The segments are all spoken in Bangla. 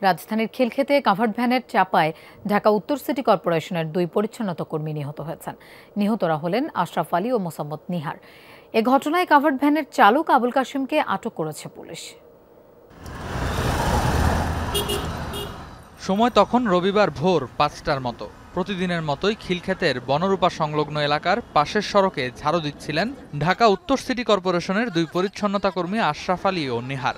রাজধানীর খিলক্ষেতে কাভার্ড ভ্যানের চাপায় ঢাকা উত্তর সিটি কর্পোরেশনের 2 পরিচ্ছন্নতা কর্মী নিহত হয়েছেন। নিহতরা হলেন আশরাফ আলী ও মোসাম্মদ নিহার। এ ঘটনায় কাভার্ড ভ্যানের চালক আবুল কাশিমকে আটক করেছে পুলিশ। সময় তখন রবিবার ভোর 5টার মতো। প্রতিদিনের মতোই খিলক্ষেতের বনরূপা সংলগ্ন এলাকার পাশের সড়কে ঝাড়ু দিচ্ছিলেন ঢাকা উত্তর সিটি কর্পোরেশনের 2 পরিচ্ছন্নতা কর্মী আশরাফ আলী ও নিহার।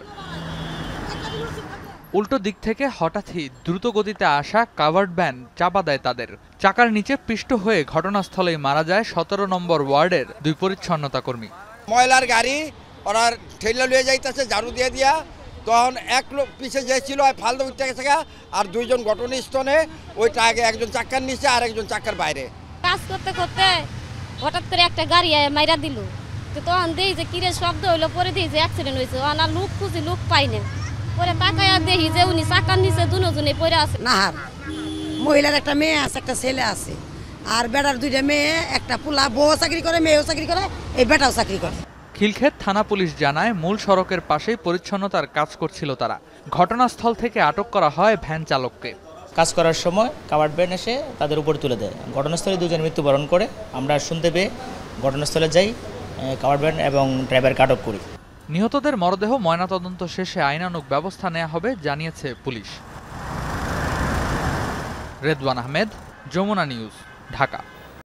উল্টো দিক থেকে হঠাৎই দ্রুত গতিতে আসা কাভার্ড ভ্যান চাপা দেয় তাদের। চাকার নিচে পিষ্ট হয়ে ঘটনাস্থলেই মারা যায় 17 নম্বর ওয়ার্ডের 2 পরিচ্ছন্নতা কর্মী। ময়লার গাড়ি ওনার ঠেলে লয়ে যাইতেছে ঝাড়ু দিয়ে দিয়া, তখন এক লোক পিছে যে ছিল ফালতু উঠতে গেছে আর 2 জন ঘটনাস্থলে ওইটা আগে একজন চাক্কার নিচে আর একজন চাক্কার বাইরে। কাজ করতে করতে হঠাৎ করে একটা গাড়ি মাইরা দিল, তো তখন দেখি যে কিরে শব্দ হইলো, পরে দেখি যে অ্যাক্সিডেন্ট হয়েছে। ওনার লোক খুঁজি, লোক পাই না, পরে তাকায়া দেখি যে উনি চাকার নিচে দুজনে পড়ে আছে। নাহার মহিলার একটা মেয়ে আছে, একটা ছেলে আছে, আর বেটার 2টা মেয়ে, একটা পোলা, বউ চাকরি করে, মেয়েও চাকরি করে, এই বেটাও চাকরি করে। খিলক্ষেত থানা পুলিশ জানায় মূল সড়কের পাশেই পরিচ্ছন্নতার কাজ করছিল তারা। ঘটনাস্থল থেকে আটক করা হয় ভ্যান চালককে। কাজ করার সময় কাভার্ড ভ্যান এসে তাদের উপর তুলে দেয়। ঘটনাস্থলে 2 জন মৃত্যুবরণ করে। আমরা শুনতে পেয়ে ঘটনাস্থলে যাই, কাভার্ড ভ্যান এবং ড্রাইভারকে আটক করি। নিহতদের মরদেহ ময়নাতদন্ত শেষে আইনানুগ ব্যবস্থা নেওয়া হবে জানিয়েছে পুলিশ। রেদওয়ান আহমেদ, যমুনা নিউজ, ঢাকা।